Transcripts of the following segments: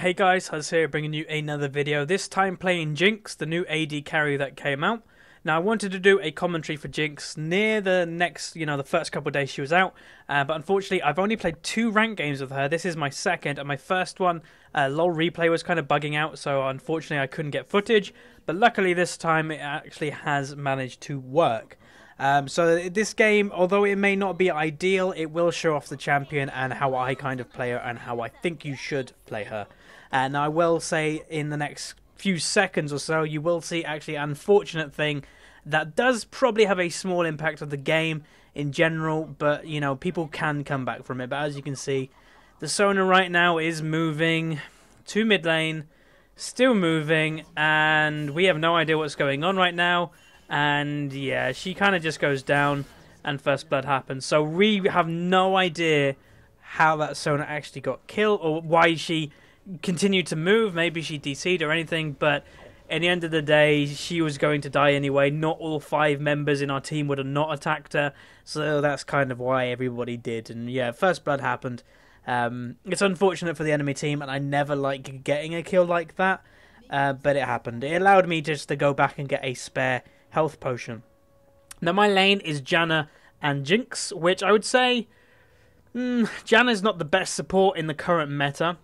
Hey guys, Huzz here bringing you another video, this time playing Jinx, the new AD carry that came out. Now I wanted to do a commentary for Jinx near the next, the first couple of days she was out, but unfortunately I've only played 2 ranked games with her. This is my second, and my first one, LOL replay was kind of bugging out, so unfortunately I couldn't get footage, but luckily this time it actually has managed to work. So this game, although it may not be ideal, it will show off the champion and how I kind of play her and how I think you should play her. And I will say in the next few seconds or so, you will see actually an unfortunate thing that does probably have a small impact on the game in general, but people can come back from it. But as you can see, the Sona right now is moving to mid lane, still moving, and we have no idea what's going on right now. And yeah, she kind of just goes down and first blood happens. So we have no idea how that Sona actually got killed or why she continued to move. Maybe she DC'd or anything, but at the end of the day, she was going to die anyway. Not all 5 members in our team would have not attacked her, so that's kind of why everybody did. And yeah, first blood happened. It's unfortunate for the enemy team, and I never like getting a kill like that, but it happened. It allowed me just to go back and get a spare health potion. Now my lane is Janna and Jinx, which I would say Janna is not the best support in the current meta.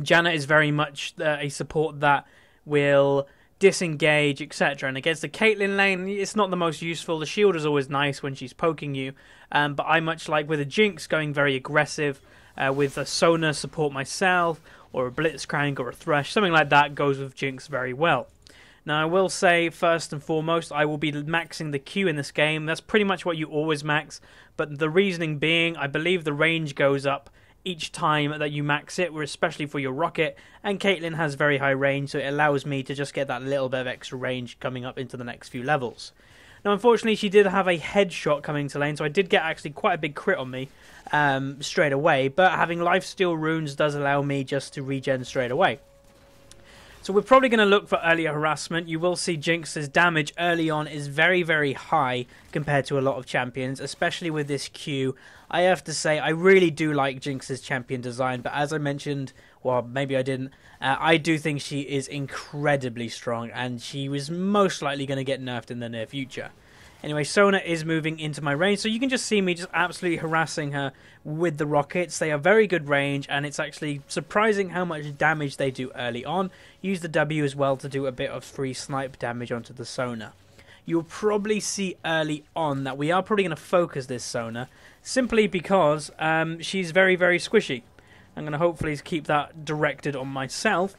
Janna is very much a support that will disengage, etc. And against the Caitlyn lane, it's not the most useful. The shield is always nice when she's poking you, but I much like with a Jinx going very aggressive, with a Sona support myself, or a Blitzcrank or a Thresh, something like that goes with Jinx very well. Now, I will say, first and foremost, I will be maxing the Q in this game. That's pretty much what you always max, but the reasoning being, I believe the range goes up each time that you max it, especially for your rocket, and Caitlyn has very high range, so it allows me to just get that little bit of extra range coming up into the next few levels. Now, unfortunately, she did have a headshot coming to lane, so I did get actually quite a big crit on me straight away, but having lifesteal runes does allow me just to regen straight away. So we're probably going to look for earlier harassment. You will see Jinx's damage early on is very, very high compared to a lot of champions, especially with this Q. I have to say, I really do like Jinx's champion design, but as I mentioned, well, maybe I didn't, I do think she is incredibly strong, and she was most likely going to get nerfed in the near future. Anyway, Sona is moving into my range, so you can just see me just absolutely harassing her with the rockets. They are very good range, and it's actually surprising how much damage they do early on. Use the W as well to do a bit of free snipe damage onto the Sona. You'll probably see early on that we are probably going to focus this Sona, simply because she's very, very squishy. I'm going to hopefully keep that directed on myself.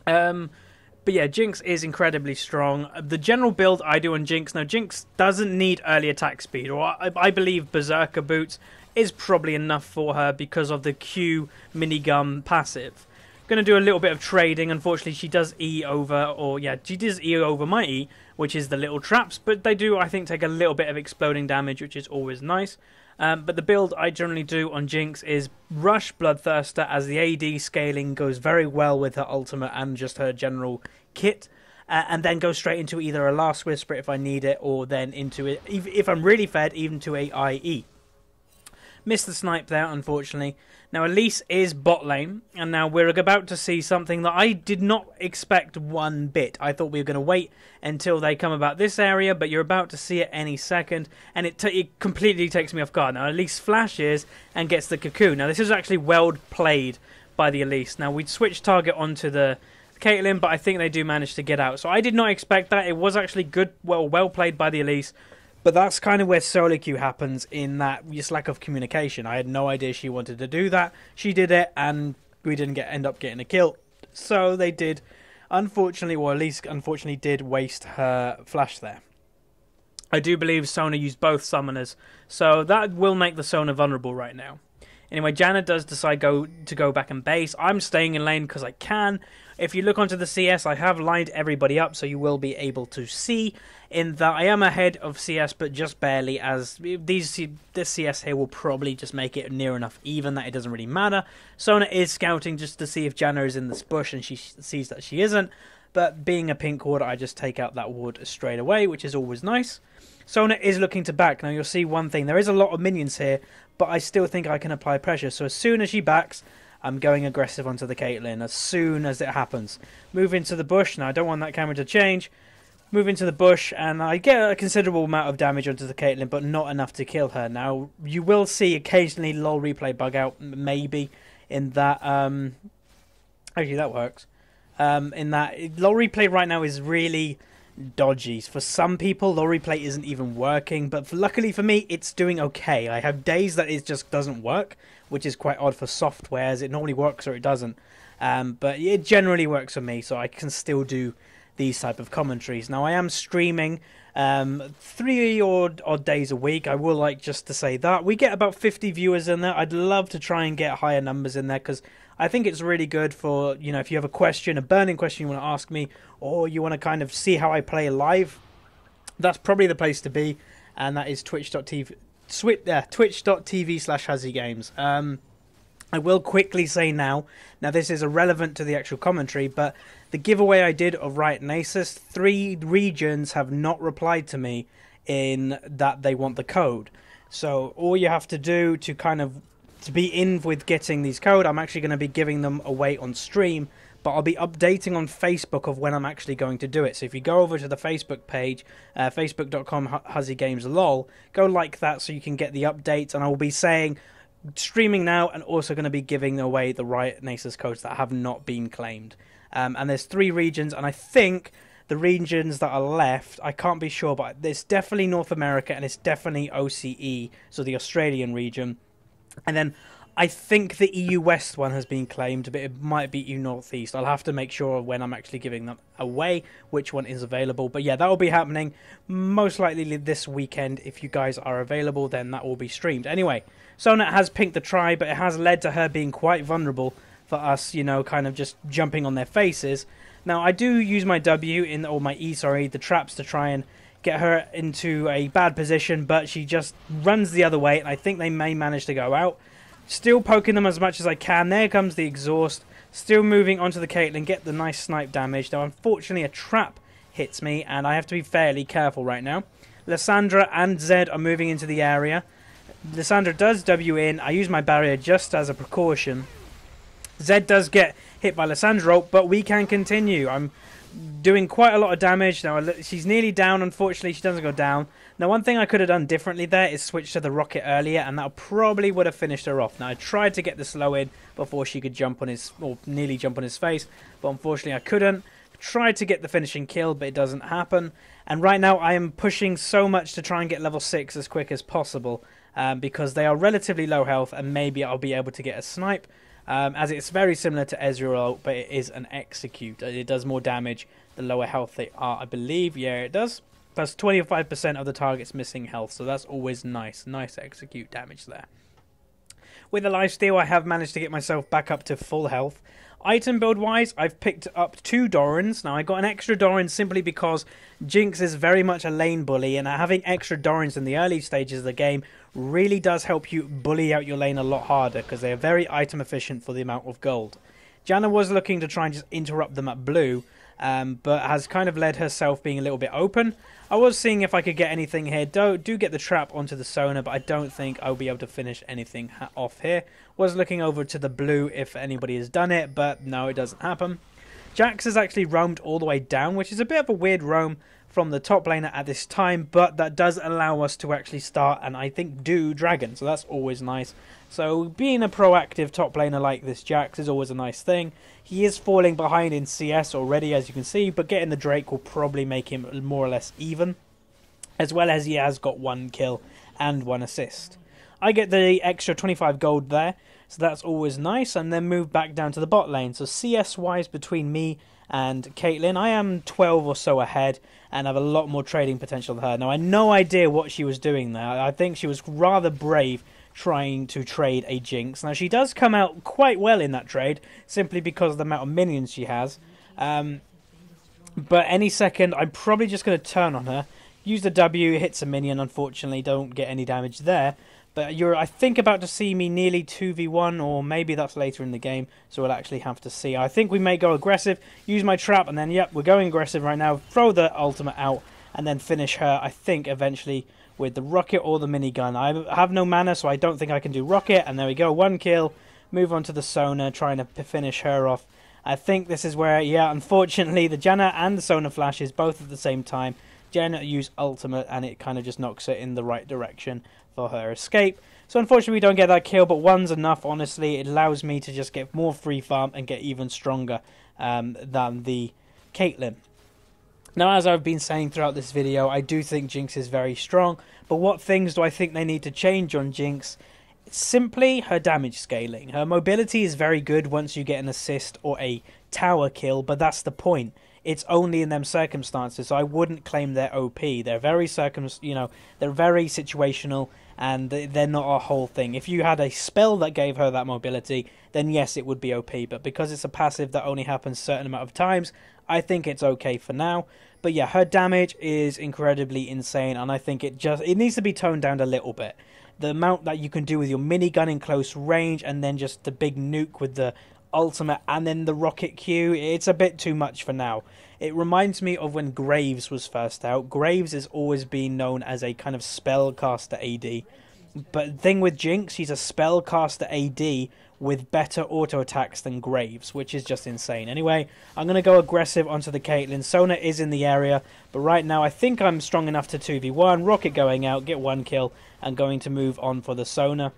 But yeah, Jinx is incredibly strong. The general build I do on Jinx, now Jinx doesn't need early attack speed, or I believe Berserker Boots is probably enough for her because of the Q minigun passive. Going to do a little bit of trading. Unfortunately, she does E over, or yeah, she does E over my E, which is the little traps, but they do, I think, take a little bit of exploding damage, which is always nice. But the build I generally do on Jinx is Rush Bloodthirster, as the AD scaling goes very well with her ultimate and just her general kit, and then go straight into either a Last Whisper if I need it, or then into it, if I'm really fed, even to a IE. Missed the snipe there, unfortunately. Now, Elise is bot lane, and now we're about to see something that I did not expect one bit. I thought we were going to wait until they come about this area, but you're about to see it any second, and it completely takes me off guard. Now, Elise flashes and gets the cocoon. Now, this is actually well played by the Elise. Now, we'd switch target onto the Caitlyn, but I think they do manage to get out. So I did not expect that. It was actually good, well played by the Elise. But that's kind of where solo queue happens, in that just lack of communication. I had no idea she wanted to do that. She did it, and we didn't end up getting a kill. So they did, unfortunately, or at least unfortunately did waste her flash there. I do believe Sona used both summoners, so that will make the Sona vulnerable right now. Anyway, Janna does decide to go back and base. I'm staying in lane because I can. If you look onto the CS, I have lined everybody up, so you will be able to see in that I am ahead of CS, but just barely, as this CS here will probably just make it near enough even that it doesn't really matter. Sona is scouting just to see if Janna is in this bush, and she sees that she isn't. But being a pink ward, I just take out that ward straight away, which is always nice. Sona is looking to back. Now, you'll see one thing. There is a lot of minions here, but I still think I can apply pressure. So as soon as she backs, I'm going aggressive onto the Caitlyn as soon as it happens. Move into the bush. Now, I don't want that camera to change. Move into the bush, and I get a considerable amount of damage onto the Caitlyn, but not enough to kill her. Now, you will see occasionally LOL replay bug out, maybe, in that... actually, that works. In that LOL replay right now is really dodgy. For some people, LOL replay isn't even working, but luckily for me, it's doing okay. I have days that it just doesn't work, which is quite odd for softwares. It normally works or it doesn't. But it generally works for me, so I can still do these type of commentaries. Now, I am streaming 3 odd days a week. I will like just to say that. We get about 50 viewers in there. I'd love to try and get higher numbers in there, because I think it's really good for, you know, if you have a question, a burning question you want to ask me, or you want to kind of see how I play live, that's probably the place to be, and that is twitch.tv/HuzzyGames. I will quickly say now this is irrelevant to the actual commentary, but the giveaway I did of Riot and Asus, 3 regions have not replied to me in that they want the code. So all you have to do to kind of to be in with getting these code, I'm actually going to be giving them away on stream, but I'll be updating on Facebook of when I'm actually going to do it. So if you go over to the Facebook page, facebook.com/HuzzyGamesLol, go like that so you can get the updates, and I will be saying streaming now and also going to be giving away the Riot and Asus codes that have not been claimed. And there's 3 regions, and I think the regions that are left, I can't be sure, but it's definitely North America and it's definitely OCE, so the Australian region. And then I think the EU West one has been claimed, but it might be EU Northeast. I'll have to make sure when I'm actually giving them away which one is available. But yeah, that will be happening most likely this weekend. If you guys are available, then that will be streamed. Anyway, Sonat has pinked the try, but it has led to her being quite vulnerable for us, you know, kind of just jumping on their faces. Now, I do use my W, or my E, sorry, the traps to try and get her into a bad position, but she just runs the other way, and I think they may manage to go out. Still poking them as much as I can. There comes the exhaust. Still moving onto the Caitlyn, get the nice snipe damage. Now, unfortunately, a trap hits me, and I have to be fairly careful right now. Lissandra and Zed are moving into the area. Lissandra does W in. I use my barrier just as a precaution. Zed does get hit by Lissandra ult, but we can continue. I'm doing quite a lot of damage. Now, she's nearly down. Unfortunately, she doesn't go down. Now, one thing I could have done differently there is switch to the rocket earlier, and that probably would have finished her off. Now, I tried to get the slow in before she could jump on his, or nearly jump on his face, but unfortunately I couldn't. Tried to get the finishing kill, but it doesn't happen. And right now I am pushing so much to try and get level 6 as quick as possible, because they are relatively low health, and maybe I'll be able to get a snipe. As it's very similar to Ezreal, but it is an execute. It does more damage the lower health they are, I believe. Yeah, it does. Plus 25% of the target's missing health, so that's always nice. Nice execute damage there. With the lifesteal, I have managed to get myself back up to full health. Item build-wise, I've picked up 2 Dorans. Now, I got an extra Doran simply because Jinx is very much a lane bully, and having extra Dorans in the early stages of the game really does help you bully out your lane a lot harder, because they are very item efficient for the amount of gold. Janna was looking to try and just interrupt them at blue, but has kind of led herself being a little bit open. I was seeing if I could get anything here. Do get the trap onto the Sona, but I don't think I'll be able to finish anything off here. Was looking over to the blue if anybody has done it, but no, it doesn't happen. Jax has actually roamed all the way down, which is a bit of a weird roam from the top laner at this time, but that does allow us to actually start and I think do Dragon, so that's always nice. So being a proactive top laner like this Jax is always a nice thing. He is falling behind in CS already, as you can see, but getting the Drake will probably make him more or less even, as well as he has got 1 kill and 1 assist. I get the extra 25 gold there, so that's always nice, and then move back down to the bot lane. So CS-wise, between me and Caitlyn, I am 12 or so ahead, and have a lot more trading potential than her. Now, I had no idea what she was doing there. I think she was rather brave trying to trade a Jinx. Now, she does come out quite well in that trade, simply because of the amount of minions she has. But any second, I'm probably just going to turn on her. Use the W, hits a minion, unfortunately, don't get any damage there. But you're, I think, about to see me nearly 2v1, or maybe that's later in the game, so we'll actually have to see. I think we may go aggressive, use my trap, and then, yep, we're going aggressive right now. Throw the ultimate out, and then finish her, I think, eventually with the rocket or the minigun. I have no mana, so I don't think I can do rocket, and there we go, 1 kill, move on to the Sona, trying to finish her off. I think this is where, yeah, unfortunately, the Janna and the Sona flashes both at the same time. Janna used ultimate, and it kind of just knocks her in the right direction for her escape. So unfortunately, we don't get that kill, but one's enough, honestly. It allows me to just get more free farm and get even stronger than the Caitlyn. Now, as I've been saying throughout this video, I do think Jinx is very strong, but what things do I think they need to change on Jinx? It's simply her damage scaling. Her mobility is very good once you get an assist or a tower kill, but that's the point. It's only in them circumstances, so I wouldn't claim they're OP. They're very they're very situational, and they're not a whole thing. If you had a spell that gave her that mobility, then yes, it would be OP, but because it's a passive that only happens a certain amount of times, I think it's okay for now. But yeah, her damage is incredibly insane, and I think it needs to be toned down a little bit. The amount that you can do with your minigun in close range, and then just the big nuke with the ultimate, and then the rocket Q, it's a bit too much for now. It reminds me of when Graves was first out. Graves has always been known as a kind of spellcaster AD. But the thing with Jinx, she's a spellcaster AD with better auto attacks than Graves, which is just insane. Anyway, I'm going to go aggressive onto the Caitlyn. Sona is in the area, but right now I think I'm strong enough to 2v1. Rocket going out, get one kill, and going to move on for the Sona.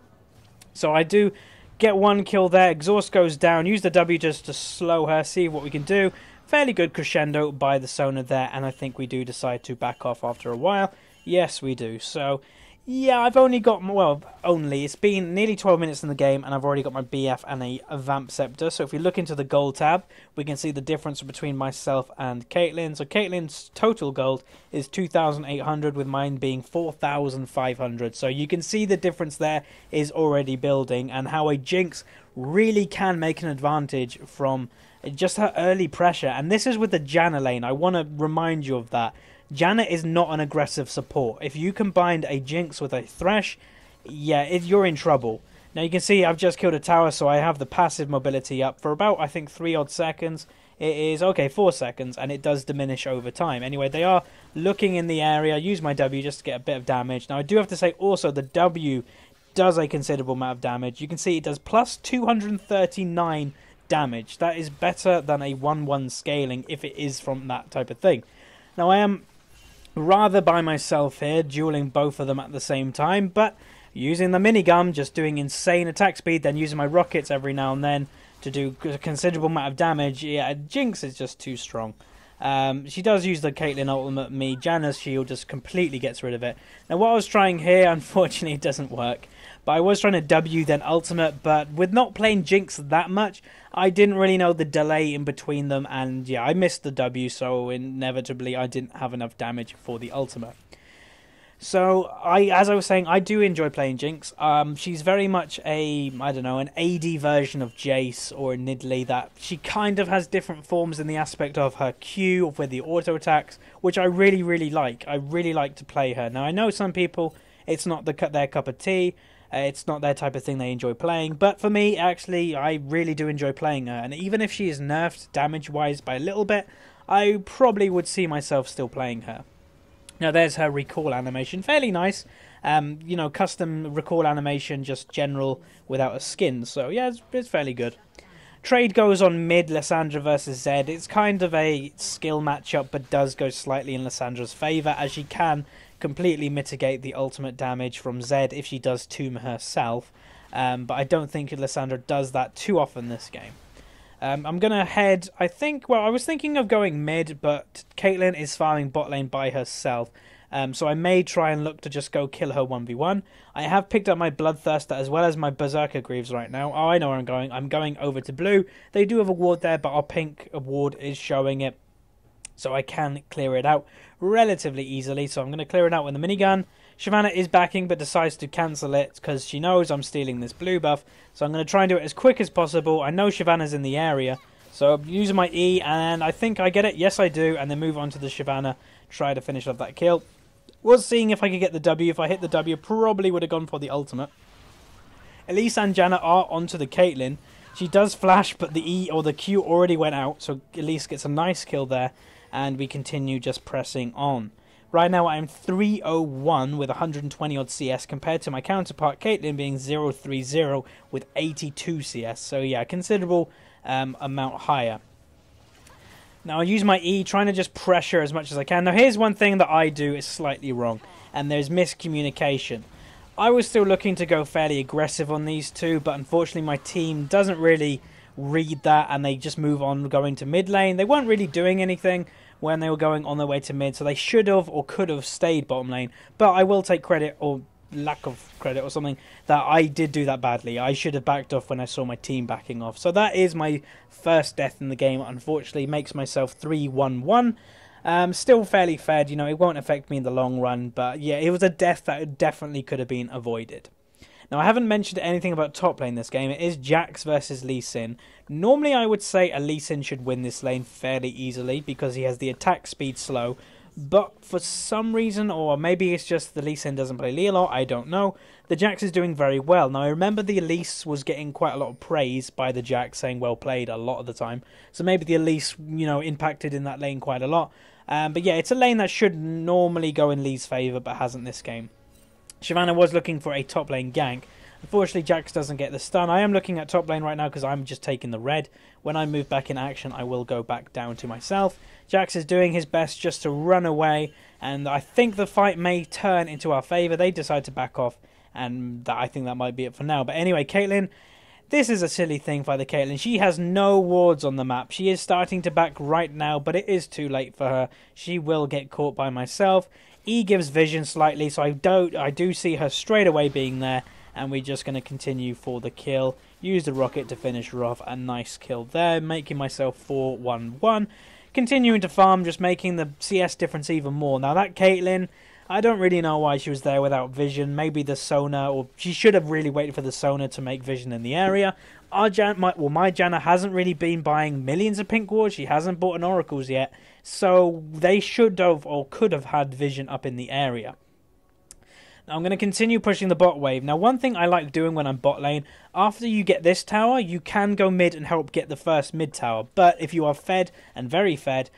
So I do get one kill there. Exhaust goes down. Use the W just to slow her, see what we can do. Fairly good crescendo by the Sona there, and I think we do decide to back off after a while. Yes, we do. So yeah, I've only got, it's been nearly 12 minutes in the game, and I've already got my BF and a Vamp Scepter. So if we look into the gold tab, we can see the difference between myself and Caitlyn. So Caitlyn's total gold is 2,800, with mine being 4,500. So you can see the difference there is already building, and how a Jinx really can make an advantage from just her early pressure. And this is with the Janna lane. I want to remind you of that. Janna is not an aggressive support. If you combined a Jinx with a Thresh, yeah, you're in trouble. Now you can see I've just killed a tower, so I have the passive mobility up for about, I think, 3 odd seconds. It is, okay, 4 seconds, and it does diminish over time. Anyway, they are looking in the area. Use my W just to get a bit of damage. Now I do have to say also the W does a considerable amount of damage. You can see it does plus 239 damage. That is better than a 1-1 scaling if it is from that type of thing. Now I am rather by myself here, dueling both of them at the same time, but using the minigun, just doing insane attack speed, then using my rockets every now and then to do a considerable amount of damage. Yeah, Jinx is just too strong. She does use the Caitlyn ultimate me. Janna's shield just completely gets rid of it. Now what I was trying here, unfortunately it doesn't work. But I was trying to W then ultimate, but with not playing Jinx that much, I didn't really know the delay in between them, and yeah, I missed the W, so inevitably I didn't have enough damage for the ultimate. So, as I was saying, I do enjoy playing Jinx. She's very much an AD version of Jace or a Nidalee, that she kind of has different forms in the aspect of her Q, with the auto attacks, which I really, really like. I really like to play her. Now, I know some people, it's not their cup of tea. It's not their type of thing they enjoy playing, but for me, actually, I really do enjoy playing her, and even if she is nerfed damage-wise by a little bit, I probably would see myself still playing her. Now, there's her recall animation, fairly nice, custom recall animation, just general, without a skin, so yeah, it's fairly good. Trade goes on mid, Lissandra versus Zed. It's kind of a skill matchup, but does go slightly in Lissandra's favour, as she can completely mitigate the ultimate damage from Zed if she does tomb herself. But I don't think Lissandra does that too often this game. I'm going to head, I was thinking of going mid, but Caitlyn is farming bot lane by herself. So I may try and look to just go kill her 1v1. I have picked up my Bloodthirster as well as my Berserker Greaves right now. Oh, I know where I'm going. I'm going over to blue. They do have a ward there, but our pink ward is showing it. So I can clear it out relatively easily. So I'm going to clear it out with the minigun. Shyvana is backing, but decides to cancel it because she knows I'm stealing this blue buff. So I'm going to try and do it as quick as possible. I know Shyvana's in the area. So I'm using my E, and I think I get it. Yes, I do. And then move on to the Shyvana. Try to finish off that kill. Was seeing if I could get the W. If I hit the W, probably would have gone for the ultimate. Elise and Janna are onto the Caitlyn. She does flash, but the E or the Q already went out. So Elise gets a nice kill there. And we continue just pressing on. Right now I'm 301 with 120 odd CS compared to my counterpart Caitlyn being 030 with 82 CS. So yeah, considerable amount higher. Now I use my E, trying to just pressure as much as I can. Now here's one thing that I do is slightly wrong, and there's miscommunication. I was still looking to go fairly aggressive on these two, but unfortunately my team doesn't really read that, and they just move on going to mid lane. They weren't really doing anything when they were going on their way to mid, so they should have or could have stayed bottom lane. But I will take credit, or lack of credit or something, that I did do that badly. I should have backed off when I saw my team backing off. So that is my first death in the game. Unfortunately, makes myself 3-1-1. Still fairly fed, you know, it won't affect me in the long run, but yeah, it was a death that definitely could have been avoided. Now, I haven't mentioned anything about top lane this game. It is Jax versus Lee Sin. Normally, I would say a Lee Sin should win this lane fairly easily because he has the attack speed slow. But for some reason, or maybe it's just the Lee Sin doesn't play Lee a lot, I don't know, the Jax is doing very well. Now, I remember the Elise was getting quite a lot of praise by the Jax, saying well played a lot of the time. So maybe the Elise, you know, impacted in that lane quite a lot. But yeah, it's a lane that should normally go in Lee's favour, but hasn't this game. Shyvana was looking for a top lane gank. Unfortunately, Jax doesn't get the stun. I am looking at top lane right now because I'm just taking the red. When I move back in action, I will go back down to myself. Jax is doing his best just to run away, and I think the fight may turn into our favour. They decide to back off, and I think that might be it for now. But anyway, Caitlyn, this is a silly thing by the Caitlyn. She has no wards on the map. She is starting to back right now, but it is too late for her. She will get caught by myself. E gives vision slightly, so I do see her straight away being there, and we're just going to continue for the kill. Use the rocket to finish her off. A nice kill there, making myself 4-1-1. Continuing to farm, just making the CS difference even more. Now that Caitlyn, I don't really know why she was there without vision. Maybe the Sona, or she should have really waited for the Sona to make vision in the area. My Janna hasn't really been buying millions of pink wards. She hasn't bought an Oracles yet. So they should have or could have had vision up in the area. Now I'm going to continue pushing the bot wave. Now one thing I like doing when I'm bot lane, after you get this tower, you can go mid and help get the first mid tower. But if you are fed and very fed,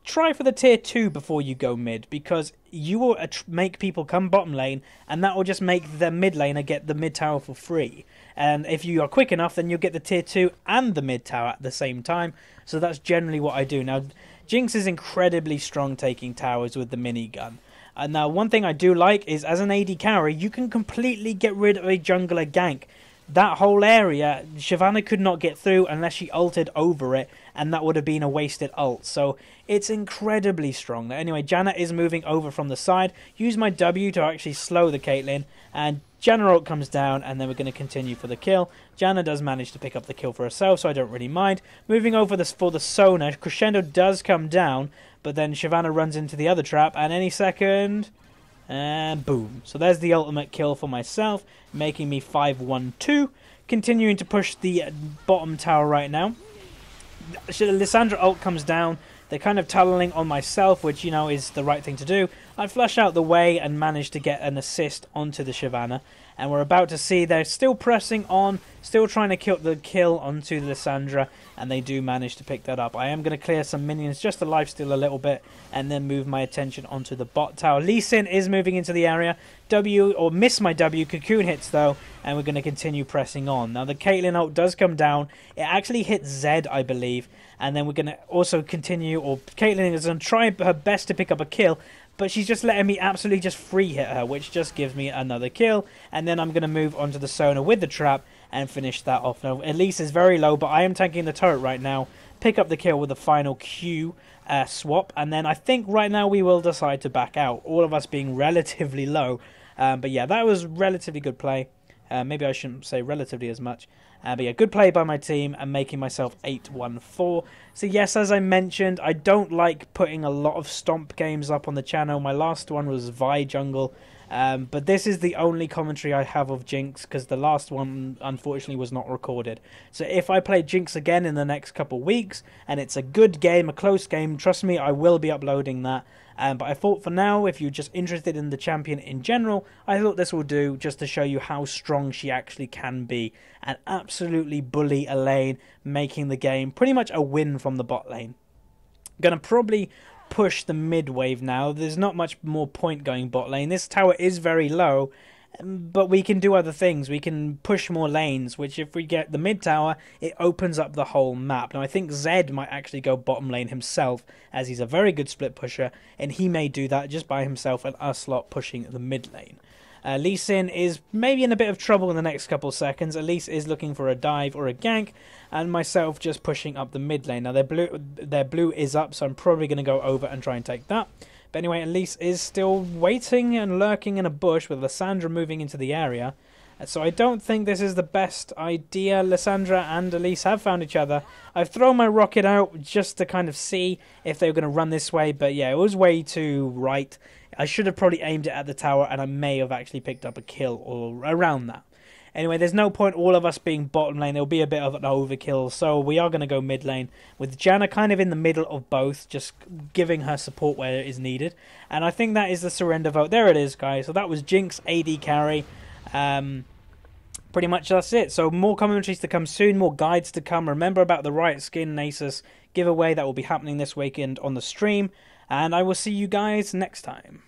try for the tier 2 before you go mid, because you will make people come bottom lane, and that will just make the mid laner get the mid tower for free. And if you are quick enough, then you'll get the tier 2 and the mid tower at the same time. So that's generally what I do. Now, Jinx is incredibly strong taking towers with the minigun. And now, one thing I do like is, as an AD carry, you can completely get rid of a jungler gank. That whole area, Shyvana could not get through unless she ulted over it, and that would have been a wasted ult. So it's incredibly strong. Anyway, Janna is moving over from the side. Use my W to actually slow the Caitlyn, and Janna ult comes down, and then we're going to continue for the kill. Janna does manage to pick up the kill for herself, so I don't really mind. Moving over for the Sona, Crescendo does come down, but then Shyvana runs into the other trap, and any second... and boom. So there's the ultimate kill for myself, making me 5-1-2. Continuing to push the bottom tower right now. Lissandra ult comes down. They're kind of tunneling on myself, which, you know, is the right thing to do. I flush out the way and manage to get an assist onto the Shyvana. And we're about to see they're still pressing on, still trying to kill onto Lissandra, and they do manage to pick that up. I am going to clear some minions just to lifesteal a little bit, and then move my attention onto the bot tower. Lee Sin is moving into the area. Miss my W. Cocoon hits though, and we're going to continue pressing on. Now the Caitlyn ult does come down. It actually hits Z, I believe, and then we're going to also continue, or Caitlyn is going to try her best to pick up a kill, but she's just letting me absolutely just free hit her, which just gives me another kill. And then I'm going to move onto the Sona with the trap and finish that off. Now, Elise is very low, but I am tanking the turret right now. Pick up the kill with the final Q swap. And then I think right now we will decide to back out, all of us being relatively low. But yeah, that was relatively good play. Maybe I shouldn't say relatively as much. But yeah, good play by my team and making myself 8-1-4. So yes, as I mentioned, I don't like putting a lot of stomp games up on the channel. My last one was Vi Jungle. But this is the only commentary I have of Jinx, because the last one unfortunately was not recorded. So if I play Jinx again in the next couple weeks, and it's a good game, a close game, trust me, I will be uploading that. But I thought for now, if you're just interested in the champion in general, I thought this will do just to show you how strong she actually can be. And absolutely bully a lane, making the game pretty much a win from the bot lane. Gonna probably push the mid wave now. There's not much more point going bot lane. This tower is very low, but we can do other things. We can push more lanes, which if we get the mid tower, it opens up the whole map. Now I think Zed might actually go bottom lane himself, as he's a very good split pusher, and he may do that just by himself and us lot pushing the mid lane. Lee Sin is maybe in a bit of trouble in the next couple seconds. Elise is looking for a dive or a gank, and myself just pushing up the mid lane. Now their blue is up, so I'm probably going to go over and try and take that. But anyway, Elise is still waiting and lurking in a bush with Lissandra moving into the area. So I don't think this is the best idea. Lissandra and Elise have found each other. I've thrown my rocket out just to kind of see if they were going to run this way. But yeah, it was way too right. I should have probably aimed it at the tower, and I may have actually picked up a kill or around that. Anyway, there's no point all of us being bottom lane. It'll be a bit of an overkill, so we are going to go mid lane, with Janna kind of in the middle of both, just giving her support where it is needed. And I think that is the surrender vote. There it is, guys. So that was Jinx AD carry. Pretty much that's it. So more commentaries to come soon, more guides to come. Remember about the Riot Skin Nasus giveaway that will be happening this weekend on the stream. And I will see you guys next time.